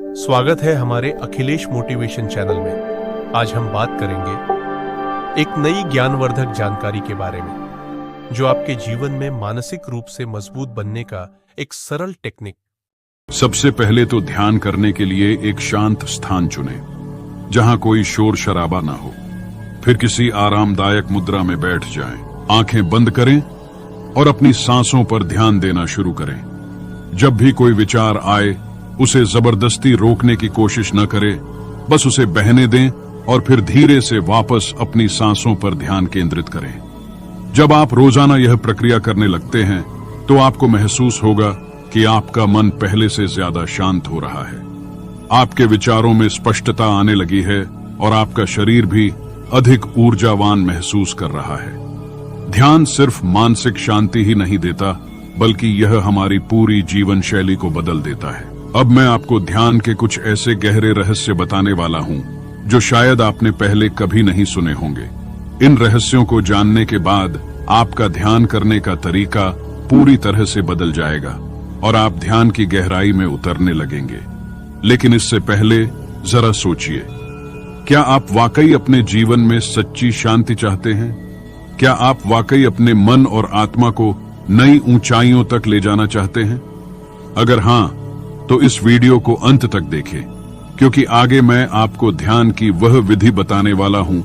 स्वागत है हमारे अखिलेश मोटिवेशन चैनल में। आज हम बात करेंगे एक नई ज्ञानवर्धक जानकारी के बारे में जो आपके जीवन में मानसिक रूप से मजबूत बनने का एक सरल टेक्निक। सबसे पहले तो ध्यान करने के लिए एक शांत स्थान चुनें, जहां कोई शोर शराबा ना हो। फिर किसी आरामदायक मुद्रा में बैठ जाएं, आंखें बंद करें और अपनी सांसों पर ध्यान देना शुरू करें। जब भी कोई विचार आए, उसे जबरदस्ती रोकने की कोशिश न करें, बस उसे बहने दें और फिर धीरे से वापस अपनी सांसों पर ध्यान केंद्रित करें। जब आप रोजाना यह प्रक्रिया करने लगते हैं, तो आपको महसूस होगा कि आपका मन पहले से ज्यादा शांत हो रहा है। आपके विचारों में स्पष्टता आने लगी है और आपका शरीर भी अधिक ऊर्जावान महसूस कर रहा है। ध्यान सिर्फ मानसिक शांति ही नहीं देता, बल्कि यह हमारी पूरी जीवन शैली को बदल देता है। अब मैं आपको ध्यान के कुछ ऐसे गहरे रहस्य बताने वाला हूं जो शायद आपने पहले कभी नहीं सुने होंगे। इन रहस्यों को जानने के बाद आपका ध्यान करने का तरीका पूरी तरह से बदल जाएगा और आप ध्यान की गहराई में उतरने लगेंगे। लेकिन इससे पहले जरा सोचिए, क्या आप वाकई अपने जीवन में सच्ची शांति चाहते हैं? क्या आप वाकई अपने मन और आत्मा को नई ऊंचाइयों तक ले जाना चाहते हैं? अगर हां, तो इस वीडियो को अंत तक देखें, क्योंकि आगे मैं आपको ध्यान की वह विधि बताने वाला हूं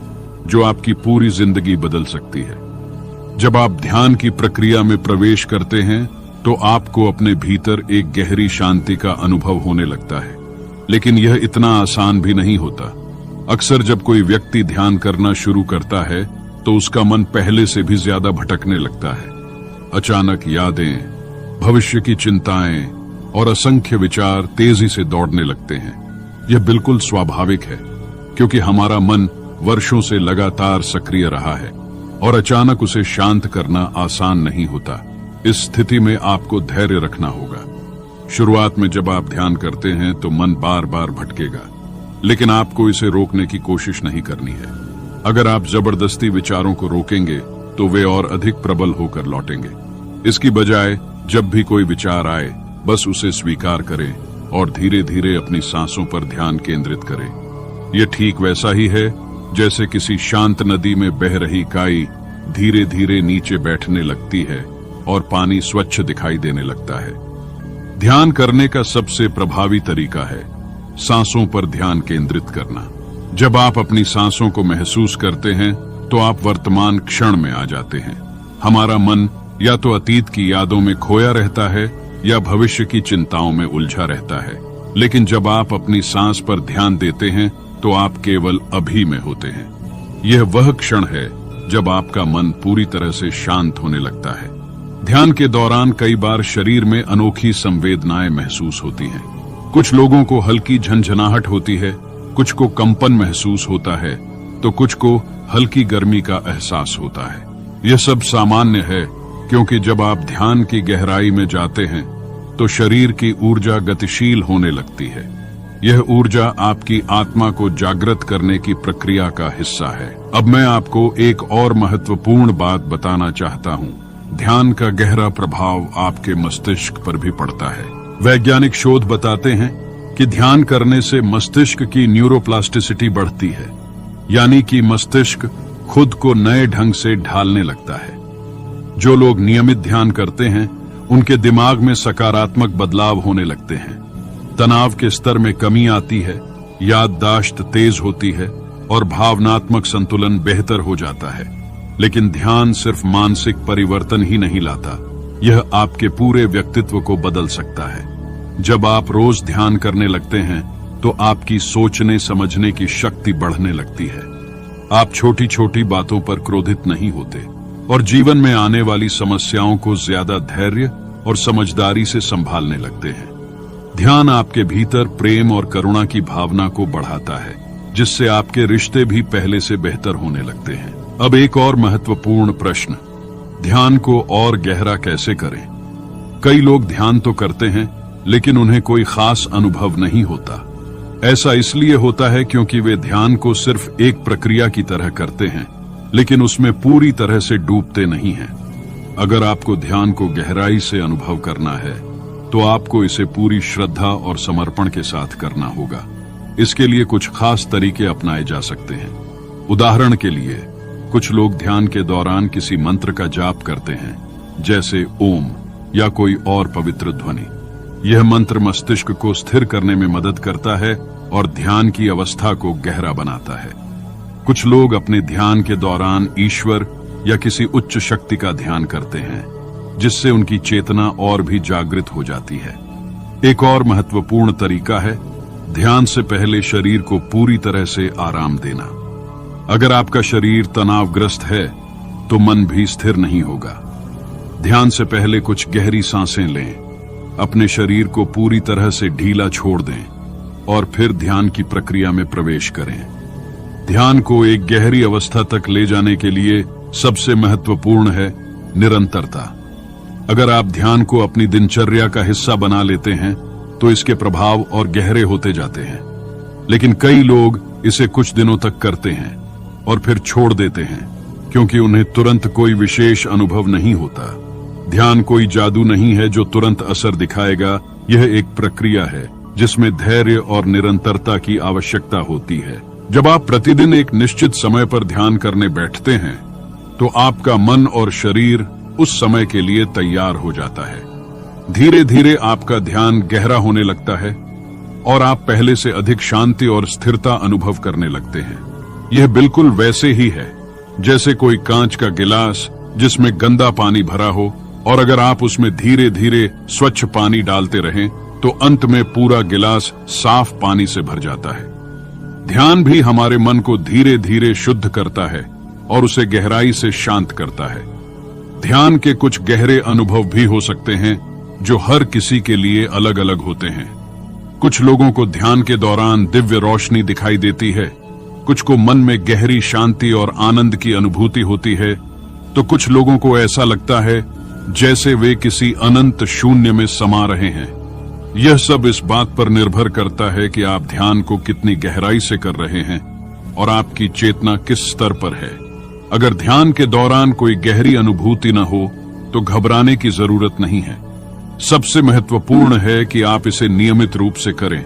जो आपकी पूरी जिंदगी बदल सकती है। जब आप ध्यान की प्रक्रिया में प्रवेश करते हैं, तो आपको अपने भीतर एक गहरी शांति का अनुभव होने लगता है। लेकिन यह इतना आसान भी नहीं होता। अक्सर जब कोई व्यक्ति ध्यान करना शुरू करता है, तो उसका मन पहले से भी ज्यादा भटकने लगता है। अचानक यादें, भविष्य की चिंताएं और असंख्य विचार तेजी से दौड़ने लगते हैं। यह बिल्कुल स्वाभाविक है, क्योंकि हमारा मन वर्षों से लगातार सक्रिय रहा है और अचानक उसे शांत करना आसान नहीं होता। इस स्थिति में आपको धैर्य रखना होगा। शुरुआत में जब आप ध्यान करते हैं, तो मन बार बार भटकेगा, लेकिन आपको इसे रोकने की कोशिश नहीं करनी है। अगर आप जबरदस्ती विचारों को रोकेंगे, तो वे और अधिक प्रबल होकर लौटेंगे। इसकी बजाय जब भी कोई विचार आए, बस उसे स्वीकार करें और धीरे धीरे अपनी सांसों पर ध्यान केंद्रित करें। यह ठीक वैसा ही है जैसे किसी शांत नदी में बह रही काई धीरे धीरे नीचे बैठने लगती है और पानी स्वच्छ दिखाई देने लगता है। ध्यान करने का सबसे प्रभावी तरीका है सांसों पर ध्यान केंद्रित करना। जब आप अपनी सांसों को महसूस करते हैं, तो आप वर्तमान क्षण में आ जाते हैं। हमारा मन या तो अतीत की यादों में खोया रहता है या भविष्य की चिंताओं में उलझा रहता है। लेकिन जब आप अपनी सांस पर ध्यान देते हैं, तो आप केवल अभी में होते हैं। यह वह क्षण है जब आपका मन पूरी तरह से शांत होने लगता है। ध्यान के दौरान कई बार शरीर में अनोखी संवेदनाएं महसूस होती हैं। कुछ लोगों को हल्की झंझनाहट होती है, कुछ को कंपन महसूस होता है, तो कुछ को हल्की गर्मी का एहसास होता है। यह सब सामान्य है, क्योंकि जब आप ध्यान की गहराई में जाते हैं, तो शरीर की ऊर्जा गतिशील होने लगती है। यह ऊर्जा आपकी आत्मा को जागृत करने की प्रक्रिया का हिस्सा है। अब मैं आपको एक और महत्वपूर्ण बात बताना चाहता हूँ। ध्यान का गहरा प्रभाव आपके मस्तिष्क पर भी पड़ता है। वैज्ञानिक शोध बताते हैं कि ध्यान करने से मस्तिष्क की न्यूरोप्लास्टिसिटी बढ़ती है, यानी कि मस्तिष्क खुद को नए ढंग से ढालने लगता है। जो लोग नियमित ध्यान करते हैं, उनके दिमाग में सकारात्मक बदलाव होने लगते हैं। तनाव के स्तर में कमी आती है, याददाश्त तेज होती है और भावनात्मक संतुलन बेहतर हो जाता है। लेकिन ध्यान सिर्फ मानसिक परिवर्तन ही नहीं लाता, यह आपके पूरे व्यक्तित्व को बदल सकता है। जब आप रोज ध्यान करने लगते हैं, तो आपकी सोचने समझने की शक्ति बढ़ने लगती है। आप छोटी छोटी बातों पर क्रोधित नहीं होते और जीवन में आने वाली समस्याओं को ज्यादा धैर्य और समझदारी से संभालने लगते हैं। ध्यान आपके भीतर प्रेम और करुणा की भावना को बढ़ाता है, जिससे आपके रिश्ते भी पहले से बेहतर होने लगते हैं। अब एक और महत्वपूर्ण प्रश्न, ध्यान को और गहरा कैसे करें? कई लोग ध्यान तो करते हैं, लेकिन उन्हें कोई खास अनुभव नहीं होता। ऐसा इसलिए होता है क्योंकि वे ध्यान को सिर्फ एक प्रक्रिया की तरह करते हैं, लेकिन उसमें पूरी तरह से डूबते नहीं हैं। अगर आपको ध्यान को गहराई से अनुभव करना है, तो आपको इसे पूरी श्रद्धा और समर्पण के साथ करना होगा। इसके लिए कुछ खास तरीके अपनाए जा सकते हैं। उदाहरण के लिए कुछ लोग ध्यान के दौरान किसी मंत्र का जाप करते हैं, जैसे ओम या कोई और पवित्र ध्वनि। यह मंत्र मस्तिष्क को स्थिर करने में मदद करता है और ध्यान की अवस्था को गहरा बनाता है। कुछ लोग अपने ध्यान के दौरान ईश्वर या किसी उच्च शक्ति का ध्यान करते हैं, जिससे उनकी चेतना और भी जागृत हो जाती है। एक और महत्वपूर्ण तरीका है ध्यान से पहले शरीर को पूरी तरह से आराम देना। अगर आपका शरीर तनावग्रस्त है तो मन भी स्थिर नहीं होगा। ध्यान से पहले कुछ गहरी सांसें लें, अपने शरीर को पूरी तरह से ढीला छोड़ दें और फिर ध्यान की प्रक्रिया में प्रवेश करें। ध्यान को एक गहरी अवस्था तक ले जाने के लिए सबसे महत्वपूर्ण है निरंतरता। अगर आप ध्यान को अपनी दिनचर्या का हिस्सा बना लेते हैं तो इसके प्रभाव और गहरे होते जाते हैं। लेकिन कई लोग इसे कुछ दिनों तक करते हैं और फिर छोड़ देते हैं, क्योंकि उन्हें तुरंत कोई विशेष अनुभव नहीं होता। ध्यान कोई जादू नहीं है जो तुरंत असर दिखाएगा। यह एक प्रक्रिया है जिसमें धैर्य और निरंतरता की आवश्यकता होती है। जब आप प्रतिदिन एक निश्चित समय पर ध्यान करने बैठते हैं तो आपका मन और शरीर उस समय के लिए तैयार हो जाता है। धीरे धीरे आपका ध्यान गहरा होने लगता है और आप पहले से अधिक शांति और स्थिरता अनुभव करने लगते हैं। यह बिल्कुल वैसे ही है जैसे कोई कांच का गिलास जिसमें गंदा पानी भरा हो, और अगर आप उसमें धीरे धीरे स्वच्छ पानी डालते रहें तो अंत में पूरा गिलास साफ पानी से भर जाता है। ध्यान भी हमारे मन को धीरे धीरे शुद्ध करता है और उसे गहराई से शांत करता है। ध्यान के कुछ गहरे अनुभव भी हो सकते हैं जो हर किसी के लिए अलग अलग होते हैं। कुछ लोगों को ध्यान के दौरान दिव्य रोशनी दिखाई देती है, कुछ को मन में गहरी शांति और आनंद की अनुभूति होती है, तो कुछ लोगों को ऐसा लगता है जैसे वे किसी अनंत शून्य में समा रहे हैं। यह सब इस बात पर निर्भर करता है कि आप ध्यान को कितनी गहराई से कर रहे हैं और आपकी चेतना किस स्तर पर है। अगर ध्यान के दौरान कोई गहरी अनुभूति न हो तो घबराने की जरूरत नहीं है। सबसे महत्वपूर्ण है कि आप इसे नियमित रूप से करें,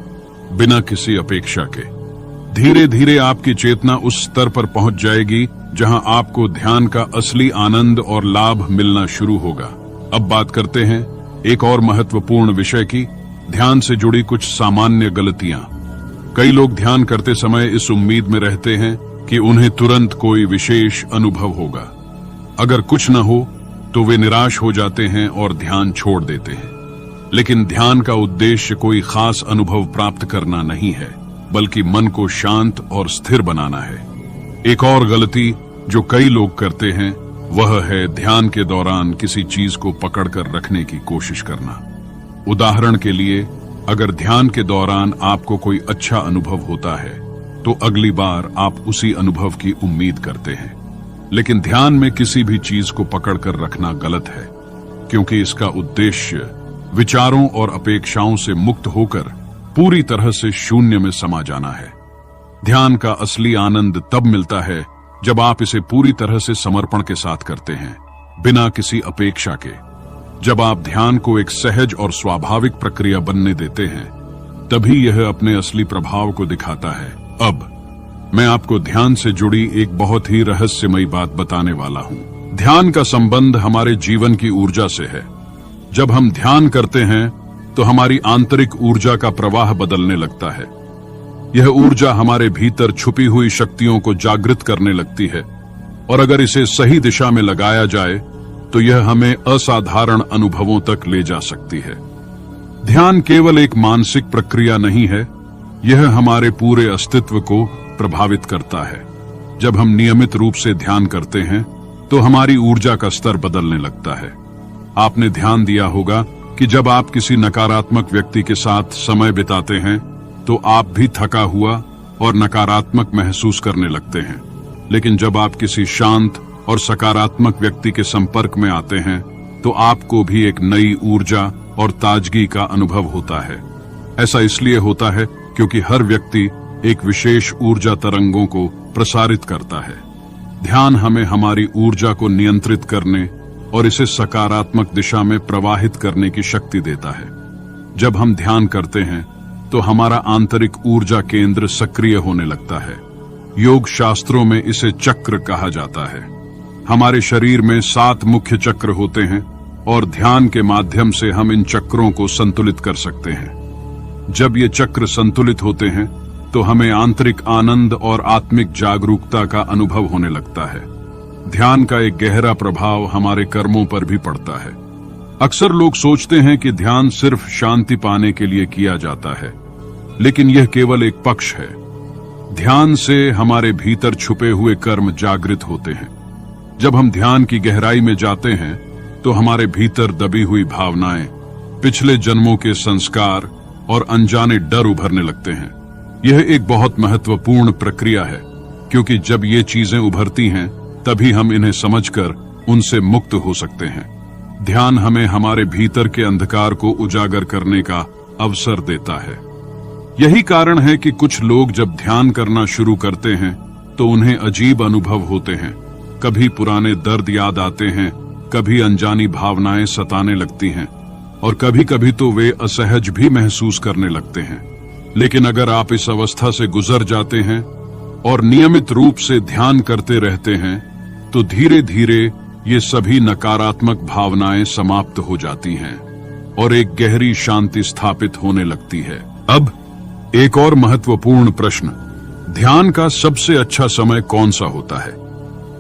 बिना किसी अपेक्षा के। धीरे धीरे आपकी चेतना उस स्तर पर पहुंच जाएगी जहां आपको ध्यान का असली आनंद और लाभ मिलना शुरू होगा। अब बात करते हैं एक और महत्वपूर्ण विषय की, ध्यान से जुड़ी कुछ सामान्य गलतियां। कई लोग ध्यान करते समय इस उम्मीद में रहते हैं कि उन्हें तुरंत कोई विशेष अनुभव होगा। अगर कुछ न हो तो वे निराश हो जाते हैं और ध्यान छोड़ देते हैं। लेकिन ध्यान का उद्देश्य कोई खास अनुभव प्राप्त करना नहीं है, बल्कि मन को शांत और स्थिर बनाना है। एक और गलती जो कई लोग करते हैं वह है ध्यान के दौरान किसी चीज को पकड़कर रखने की कोशिश करना। उदाहरण के लिए, अगर ध्यान के दौरान आपको कोई अच्छा अनुभव होता है तो अगली बार आप उसी अनुभव की उम्मीद करते हैं। लेकिन ध्यान में किसी भी चीज को पकड़कर रखना गलत है, क्योंकि इसका उद्देश्य विचारों और अपेक्षाओं से मुक्त होकर पूरी तरह से शून्य में समा जाना है। ध्यान का असली आनंद तब मिलता है जब आप इसे पूरी तरह से समर्पण के साथ करते हैं, बिना किसी अपेक्षा के। जब आप ध्यान को एक सहज और स्वाभाविक प्रक्रिया बनने देते हैं, तभी यह अपने असली प्रभाव को दिखाता है। अब मैं आपको ध्यान से जुड़ी एक बहुत ही रहस्यमयी बात बताने वाला हूं। ध्यान का संबंध हमारे जीवन की ऊर्जा से है। जब हम ध्यान करते हैं तो हमारी आंतरिक ऊर्जा का प्रवाह बदलने लगता है। यह ऊर्जा हमारे भीतर छुपी हुई शक्तियों को जागृत करने लगती है, और अगर इसे सही दिशा में लगाया जाए तो यह हमें असाधारण अनुभवों तक ले जा सकती है। ध्यान केवल एक मानसिक प्रक्रिया नहीं है, यह हमारे पूरे अस्तित्व को प्रभावित करता है। जब हम नियमित रूप से ध्यान करते हैं तो हमारी ऊर्जा का स्तर बदलने लगता है। आपने ध्यान दिया होगा कि जब आप किसी नकारात्मक व्यक्ति के साथ समय बिताते हैं तो आप भी थका हुआ और नकारात्मक महसूस करने लगते हैं। लेकिन जब आप किसी शांत और सकारात्मक व्यक्ति के संपर्क में आते हैं तो आपको भी एक नई ऊर्जा और ताजगी का अनुभव होता है। ऐसा इसलिए होता है क्योंकि हर व्यक्ति एक विशेष ऊर्जा तरंगों को प्रसारित करता है। ध्यान हमें हमारी ऊर्जा को नियंत्रित करने और इसे सकारात्मक दिशा में प्रवाहित करने की शक्ति देता है। जब हम ध्यान करते हैं तो हमारा आंतरिक ऊर्जा केंद्र सक्रिय होने लगता है। योग शास्त्रों में इसे चक्र कहा जाता है। हमारे शरीर में 7 मुख्य चक्र होते हैं और ध्यान के माध्यम से हम इन चक्रों को संतुलित कर सकते हैं। जब ये चक्र संतुलित होते हैं तो हमें आंतरिक आनंद और आत्मिक जागरूकता का अनुभव होने लगता है। ध्यान का एक गहरा प्रभाव हमारे कर्मों पर भी पड़ता है। अक्सर लोग सोचते हैं कि ध्यान सिर्फ शांति पाने के लिए किया जाता है, लेकिन यह केवल एक पक्ष है। ध्यान से हमारे भीतर छुपे हुए कर्म जागृत होते हैं। जब हम ध्यान की गहराई में जाते हैं तो हमारे भीतर दबी हुई भावनाएं, पिछले जन्मों के संस्कार और अनजाने डर उभरने लगते हैं। यह एक बहुत महत्वपूर्ण प्रक्रिया है, क्योंकि जब ये चीजें उभरती हैं तभी हम इन्हें समझकर उनसे मुक्त हो सकते हैं। ध्यान हमें हमारे भीतर के अंधकार को उजागर करने का अवसर देता है। यही कारण है कि कुछ लोग जब ध्यान करना शुरू करते हैं तो उन्हें अजीब अनुभव होते हैं। कभी पुराने दर्द याद आते हैं, कभी अनजानी भावनाएं सताने लगती हैं और कभी कभी तो वे असहज भी महसूस करने लगते हैं। लेकिन अगर आप इस अवस्था से गुजर जाते हैं और नियमित रूप से ध्यान करते रहते हैं तो धीरे धीरे ये सभी नकारात्मक भावनाएं समाप्त हो जाती हैं और एक गहरी शांति स्थापित होने लगती है। अब एक और महत्वपूर्ण प्रश्न, ध्यान का सबसे अच्छा समय कौन सा होता है?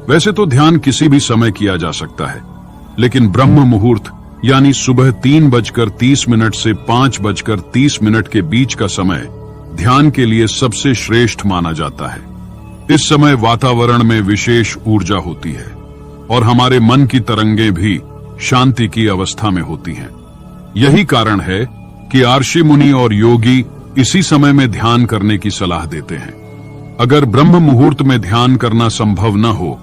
वैसे तो ध्यान किसी भी समय किया जा सकता है, लेकिन ब्रह्म मुहूर्त यानी सुबह 3:30 से 5:30 के बीच का समय ध्यान के लिए सबसे श्रेष्ठ माना जाता है। इस समय वातावरण में विशेष ऊर्जा होती है और हमारे मन की तरंगें भी शांति की अवस्था में होती हैं। यही कारण है कि आर्षि मुनि और योगी इसी समय में ध्यान करने की सलाह देते हैं। अगर ब्रह्म मुहूर्त में ध्यान करना संभव न हो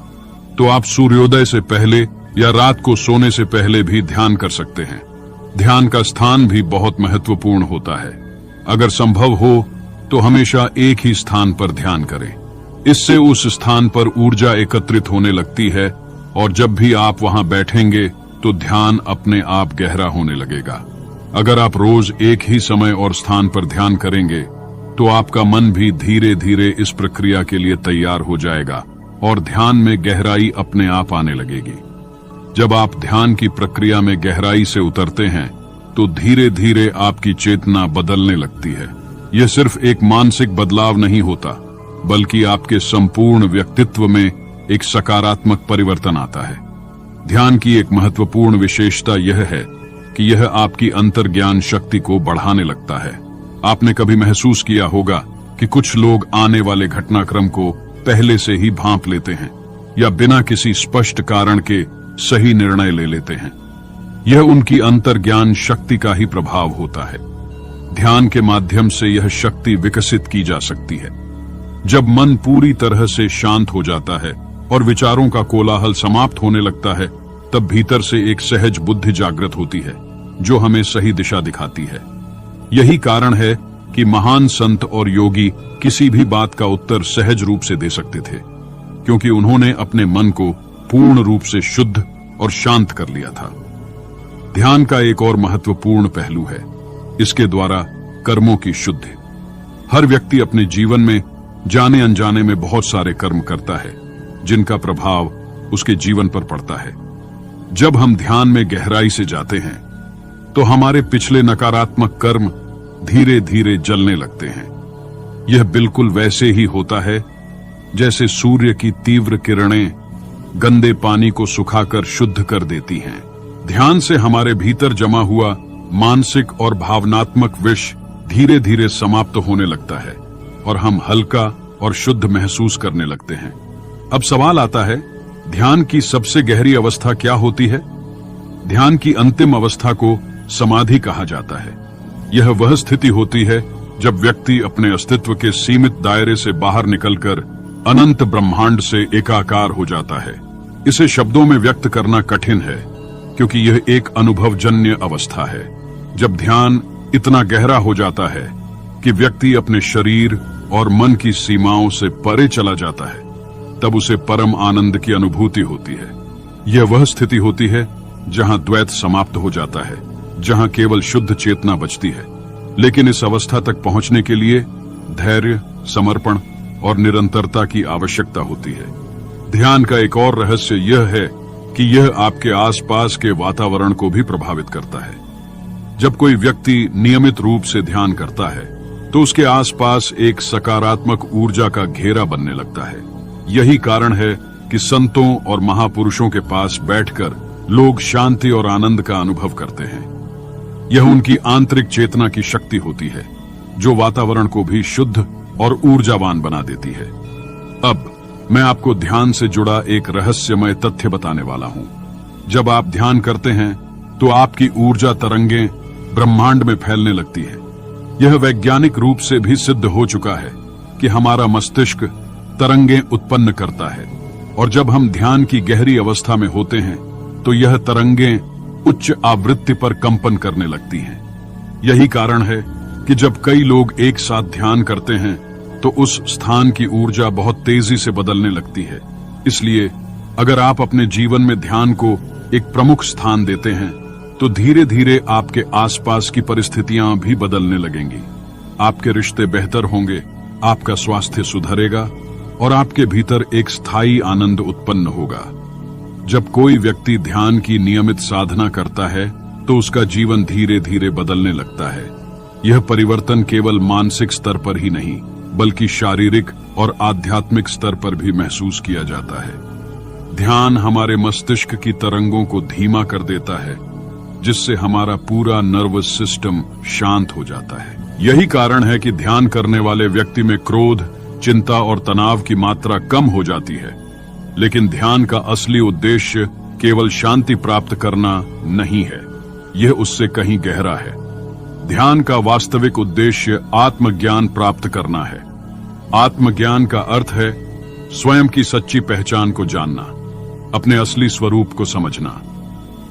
तो आप सूर्योदय से पहले या रात को सोने से पहले भी ध्यान कर सकते हैं। ध्यान का स्थान भी बहुत महत्वपूर्ण होता है। अगर संभव हो तो हमेशा एक ही स्थान पर ध्यान करें। इससे उस स्थान पर ऊर्जा एकत्रित होने लगती है और जब भी आप वहां बैठेंगे तो ध्यान अपने आप गहरा होने लगेगा। अगर आप रोज एक ही समय और स्थान पर ध्यान करेंगे तो आपका मन भी धीरे धीरे इस प्रक्रिया के लिए तैयार हो जाएगा और ध्यान में गहराई अपने आप आने लगेगी। जब आप ध्यान की प्रक्रिया में गहराई से उतरते हैं तो धीरे धीरे आपकी चेतना बदलने लगती है। यह सिर्फ एक मानसिक बदलाव नहीं होता, बल्कि आपके संपूर्ण व्यक्तित्व में एक सकारात्मक परिवर्तन आता है। ध्यान की एक महत्वपूर्ण विशेषता यह है कि यह आपकी अंतर्ज्ञान शक्ति को बढ़ाने लगता है। आपने कभी महसूस किया होगा कि कुछ लोग आने वाले घटनाक्रम को पहले से ही भांप लेते हैं या बिना किसी स्पष्ट कारण के सही निर्णय ले लेते हैं। यह उनकी अंतर्ज्ञान शक्ति का ही प्रभाव होता है। ध्यान के माध्यम से यह शक्ति विकसित की जा सकती है। जब मन पूरी तरह से शांत हो जाता है और विचारों का कोलाहल समाप्त होने लगता है, तब भीतर से एक सहज बुद्धि जागृत होती है जो हमें सही दिशा दिखाती है। यही कारण है कि महान संत और योगी किसी भी बात का उत्तर सहज रूप से दे सकते थे, क्योंकि उन्होंने अपने मन को पूर्ण रूप से शुद्ध और शांत कर लिया था। ध्यान का एक और महत्वपूर्ण पहलू है, इसके द्वारा कर्मों की शुद्धि। हर व्यक्ति अपने जीवन में जाने अनजाने में बहुत सारे कर्म करता है जिनका प्रभाव उसके जीवन पर पड़ता है। जब हम ध्यान में गहराई से जाते हैं तो हमारे पिछले नकारात्मक कर्म धीरे धीरे जलने लगते हैं। यह बिल्कुल वैसे ही होता है जैसे सूर्य की तीव्र किरणें गंदे पानी को सुखाकर शुद्ध कर देती हैं। ध्यान से हमारे भीतर जमा हुआ मानसिक और भावनात्मक विष धीरे धीरे समाप्त होने लगता है और हम हल्का और शुद्ध महसूस करने लगते हैं। अब सवाल आता है, ध्यान की सबसे गहरी अवस्था क्या होती है? ध्यान की अंतिम अवस्था को समाधि कहा जाता है। यह वह स्थिति होती है जब व्यक्ति अपने अस्तित्व के सीमित दायरे से बाहर निकलकर अनंत ब्रह्मांड से एकाकार हो जाता है। इसे शब्दों में व्यक्त करना कठिन है, क्योंकि यह एक अनुभवजन्य अवस्था है। जब ध्यान इतना गहरा हो जाता है कि व्यक्ति अपने शरीर और मन की सीमाओं से परे चला जाता है, तब उसे परम आनंद की अनुभूति होती है। यह वह स्थिति होती है जहां द्वैत समाप्त हो जाता है जहां केवल शुद्ध चेतना बचती है। लेकिन इस अवस्था तक पहुंचने के लिए धैर्य, समर्पण और निरंतरता की आवश्यकता होती है। ध्यान का एक और रहस्य यह है कि यह आपके आसपास के वातावरण को भी प्रभावित करता है। जब कोई व्यक्ति नियमित रूप से ध्यान करता है तो उसके आसपास एक सकारात्मक ऊर्जा का घेरा बनने लगता है। यही कारण है कि संतों और महापुरुषों के पास बैठकर लोग शांति और आनंद का अनुभव करते हैं। यह उनकी आंतरिक चेतना की शक्ति होती है जो वातावरण को भी शुद्ध और ऊर्जावान बना देती है। अब मैं आपको ध्यान से जुड़ा एक रहस्यमय तथ्य बताने वाला हूं। जब आप ध्यान करते हैं तो आपकी ऊर्जा तरंगें ब्रह्मांड में फैलने लगती है। यह वैज्ञानिक रूप से भी सिद्ध हो चुका है कि हमारा मस्तिष्क तरंगें उत्पन्न करता है और जब हम ध्यान की गहरी अवस्था में होते हैं तो यह तरंगें उच्च आवृत्ति पर कंपन करने लगती हैं। यही कारण है कि जब कई लोग एक साथ ध्यान करते हैं तो उस स्थान की ऊर्जा बहुत तेजी से बदलने लगती है। इसलिए अगर आप अपने जीवन में ध्यान को एक प्रमुख स्थान देते हैं तो धीरे धीरे आपके आसपास की परिस्थितियां भी बदलने लगेंगी। आपके रिश्ते बेहतर होंगे, आपका स्वास्थ्य सुधरेगा और आपके भीतर एक स्थायी आनंद उत्पन्न होगा। जब कोई व्यक्ति ध्यान की नियमित साधना करता है तो उसका जीवन धीरे धीरे बदलने लगता है। यह परिवर्तन केवल मानसिक स्तर पर ही नहीं बल्कि शारीरिक और आध्यात्मिक स्तर पर भी महसूस किया जाता है। ध्यान हमारे मस्तिष्क की तरंगों को धीमा कर देता है जिससे हमारा पूरा नर्वस सिस्टम शांत हो जाता है। यही कारण है कि ध्यान करने वाले व्यक्ति में क्रोध, चिंता और तनाव की मात्रा कम हो जाती है। लेकिन ध्यान का असली उद्देश्य केवल शांति प्राप्त करना नहीं है, यह उससे कहीं गहरा है। ध्यान का वास्तविक उद्देश्य आत्मज्ञान प्राप्त करना है। आत्मज्ञान का अर्थ है स्वयं की सच्ची पहचान को जानना, अपने असली स्वरूप को समझना।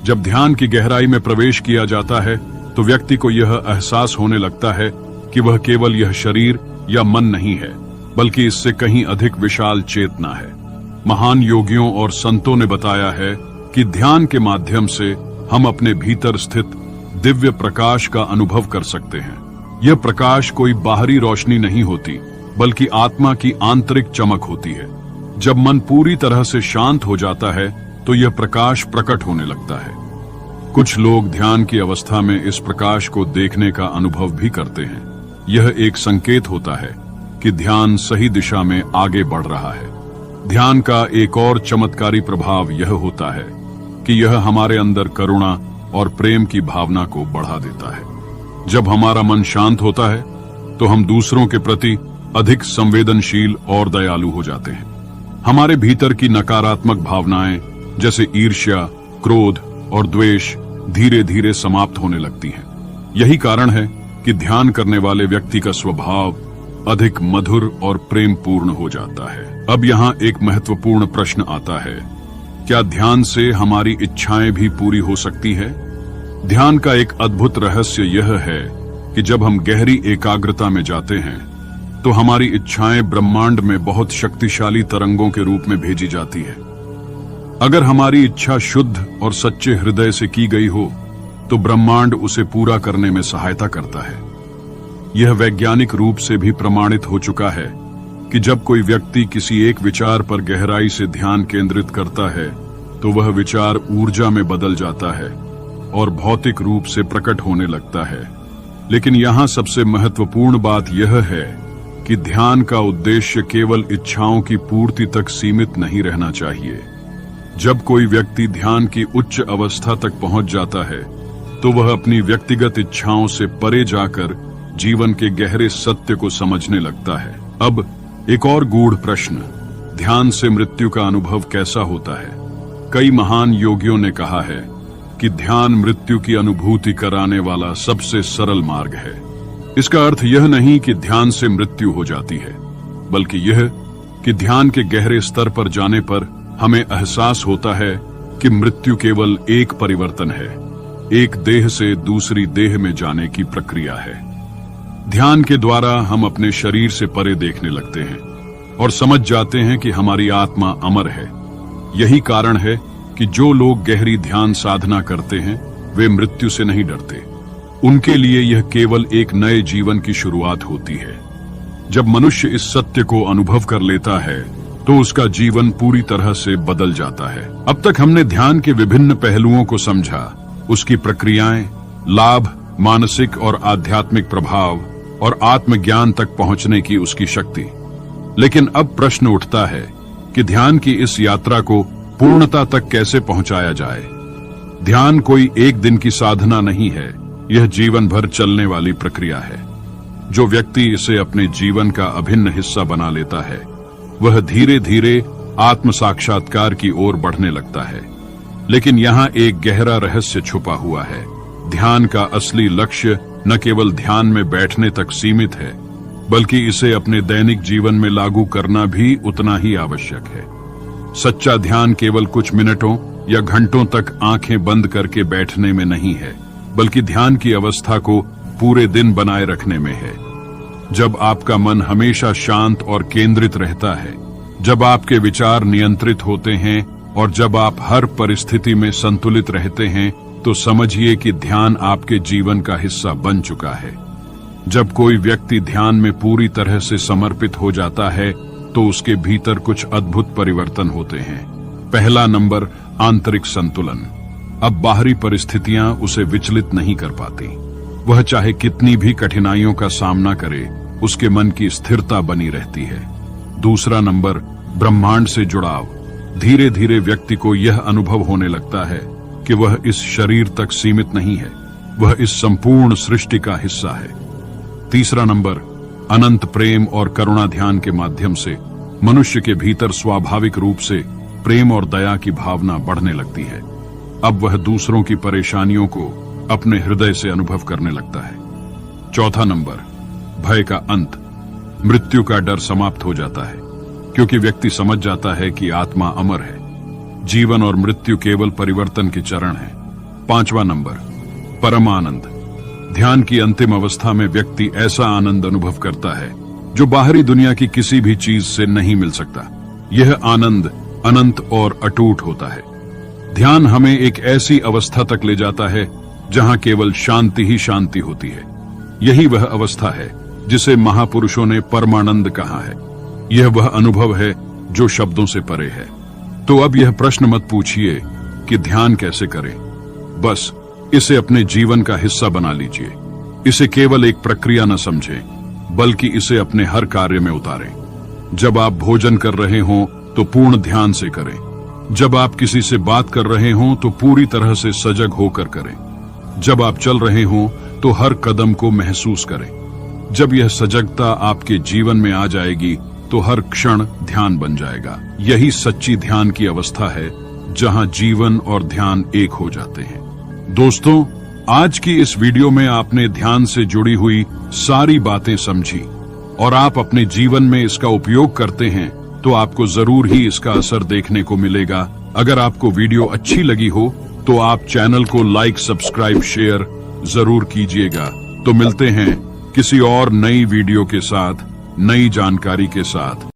जब ध्यान की गहराई में प्रवेश किया जाता है तो व्यक्ति को यह एहसास होने लगता है कि वह केवल यह शरीर या मन नहीं है बल्कि इससे कहीं अधिक विशाल चेतना है। महान योगियों और संतों ने बताया है कि ध्यान के माध्यम से हम अपने भीतर स्थित दिव्य प्रकाश का अनुभव कर सकते हैं। यह प्रकाश कोई बाहरी रोशनी नहीं होती बल्कि आत्मा की आंतरिक चमक होती है। जब मन पूरी तरह से शांत हो जाता है तो यह प्रकाश प्रकट होने लगता है। कुछ लोग ध्यान की अवस्था में इस प्रकाश को देखने का अनुभव भी करते हैं। यह एक संकेत होता है कि ध्यान सही दिशा में आगे बढ़ रहा है। ध्यान का एक और चमत्कारी प्रभाव यह होता है कि यह हमारे अंदर करुणा और प्रेम की भावना को बढ़ा देता है। जब हमारा मन शांत होता है तो हम दूसरों के प्रति अधिक संवेदनशील और दयालु हो जाते हैं। हमारे भीतर की नकारात्मक भावनाएं जैसे ईर्ष्या, क्रोध और द्वेष धीरे धीरे समाप्त होने लगती हैं। यही कारण है कि ध्यान करने वाले व्यक्ति का स्वभाव अधिक मधुर और प्रेमपूर्ण हो जाता है। अब यहाँ एक महत्वपूर्ण प्रश्न आता है, क्या ध्यान से हमारी इच्छाएं भी पूरी हो सकती है? ध्यान का एक अद्भुत रहस्य यह है कि जब हम गहरी एकाग्रता में जाते हैं तो हमारी इच्छाएं ब्रह्मांड में बहुत शक्तिशाली तरंगों के रूप में भेजी जाती है। अगर हमारी इच्छा शुद्ध और सच्चे हृदय से की गई हो तो ब्रह्मांड उसे पूरा करने में सहायता करता है। यह वैज्ञानिक रूप से भी प्रमाणित हो चुका है कि जब कोई व्यक्ति किसी एक विचार पर गहराई से ध्यान केंद्रित करता है तो वह विचार ऊर्जा में बदल जाता है और भौतिक रूप से प्रकट होने लगता है। लेकिन यहाँ सबसे महत्वपूर्ण बात यह है कि ध्यान का उद्देश्य केवल इच्छाओं की पूर्ति तक सीमित नहीं रहना चाहिए। जब कोई व्यक्ति ध्यान की उच्च अवस्था तक पहुंच जाता है तो वह अपनी व्यक्तिगत इच्छाओं से परे जाकर जीवन के गहरे सत्य को समझने लगता है। अब एक और गूढ़ प्रश्न, ध्यान से मृत्यु का अनुभव कैसा होता है? कई महान योगियों ने कहा है कि ध्यान मृत्यु की अनुभूति कराने वाला सबसे सरल मार्ग है। इसका अर्थ यह नहीं कि ध्यान से मृत्यु हो जाती है, बल्कि यह कि ध्यान के गहरे स्तर पर जाने पर हमें एहसास होता है कि मृत्यु केवल एक परिवर्तन है, एक देह से दूसरी देह में जाने की प्रक्रिया है। ध्यान के द्वारा हम अपने शरीर से परे देखने लगते हैं और समझ जाते हैं कि हमारी आत्मा अमर है। यही कारण है कि जो लोग गहरी ध्यान साधना करते हैं वे मृत्यु से नहीं डरते। उनके लिए यह केवल एक नए जीवन की शुरुआत होती है। जब मनुष्य इस सत्य को अनुभव कर लेता है तो उसका जीवन पूरी तरह से बदल जाता है। अब तक हमने ध्यान के विभिन्न पहलुओं को समझा, उसकी प्रक्रियाएं, लाभ, मानसिक और आध्यात्मिक प्रभाव और आत्मज्ञान तक पहुंचने की उसकी शक्ति। लेकिन अब प्रश्न उठता है कि ध्यान की इस यात्रा को पूर्णता तक कैसे पहुंचाया जाए। ध्यान कोई एक दिन की साधना नहीं है, यह जीवन भर चलने वाली प्रक्रिया है। जो व्यक्ति इसे अपने जीवन का अभिन्न हिस्सा बना लेता है वह धीरे धीरे आत्म साक्षात्कार की ओर बढ़ने लगता है। लेकिन यहाँ एक गहरा रहस्य छुपा हुआ है। ध्यान का असली लक्ष्य न केवल ध्यान में बैठने तक सीमित है, बल्कि इसे अपने दैनिक जीवन में लागू करना भी उतना ही आवश्यक है। सच्चा ध्यान केवल कुछ मिनटों या घंटों तक आंखें बंद करके बैठने में नहीं है, बल्कि ध्यान की अवस्था को पूरे दिन बनाए रखने में है। जब आपका मन हमेशा शांत और केंद्रित रहता है, जब आपके विचार नियंत्रित होते हैं और जब आप हर परिस्थिति में संतुलित रहते हैं, तो समझिए कि ध्यान आपके जीवन का हिस्सा बन चुका है। जब कोई व्यक्ति ध्यान में पूरी तरह से समर्पित हो जाता है तो उसके भीतर कुछ अद्भुत परिवर्तन होते हैं। पहला नंबर, आंतरिक संतुलन। अब बाहरी परिस्थितियां उसे विचलित नहीं कर पाती। वह चाहे कितनी भी कठिनाइयों का सामना करे, उसके मन की स्थिरता बनी रहती है। दूसरा नंबर, ब्रह्मांड से जुड़ाव। धीरे धीरे व्यक्ति को यह अनुभव होने लगता है कि वह इस शरीर तक सीमित नहीं है, वह इस संपूर्ण सृष्टि का हिस्सा है। तीसरा नंबर, अनंत प्रेम और करुणा। ध्यान के माध्यम से मनुष्य के भीतर स्वाभाविक रूप से प्रेम और दया की भावना बढ़ने लगती है। अब वह दूसरों की परेशानियों को अपने हृदय से अनुभव करने लगता है। चौथा नंबर, भय का अंत। मृत्यु का डर समाप्त हो जाता है, क्योंकि व्यक्ति समझ जाता है कि आत्मा अमर है। जीवन और मृत्यु केवल परिवर्तन के चरण हैं। पांचवा नंबर, परम आनंद। ध्यान की अंतिम अवस्था में व्यक्ति ऐसा आनंद अनुभव करता है जो बाहरी दुनिया की किसी भी चीज से नहीं मिल सकता। यह आनंद अनंत और अटूट होता है। ध्यान हमें एक ऐसी अवस्था तक ले जाता है जहां केवल शांति ही शांति होती है। यही वह अवस्था है जिसे महापुरुषों ने परमानंद कहा है। यह वह अनुभव है जो शब्दों से परे है। तो अब यह प्रश्न मत पूछिए कि ध्यान कैसे करें, बस इसे अपने जीवन का हिस्सा बना लीजिए। इसे केवल एक प्रक्रिया न समझें, बल्कि इसे अपने हर कार्य में उतारें। जब आप भोजन कर रहे हों तो पूर्ण ध्यान से करें। जब आप किसी से बात कर रहे हों तो पूरी तरह से सजग होकर करें। जब आप चल रहे हों तो हर कदम को महसूस करें। जब यह सजगता आपके जीवन में आ जाएगी तो हर क्षण ध्यान बन जाएगा। यही सच्ची ध्यान की अवस्था है, जहां जीवन और ध्यान एक हो जाते हैं। दोस्तों, आज की इस वीडियो में आपने ध्यान से जुड़ी हुई सारी बातें समझी और आप अपने जीवन में इसका उपयोग करते हैं तो आपको जरूर ही इसका असर देखने को मिलेगा। अगर आपको वीडियो अच्छी लगी हो तो आप चैनल को लाइक, सब्सक्राइब, शेयर जरूर कीजिएगा। तो मिलते हैं किसी और नई वीडियो के साथ, नई जानकारी के साथ।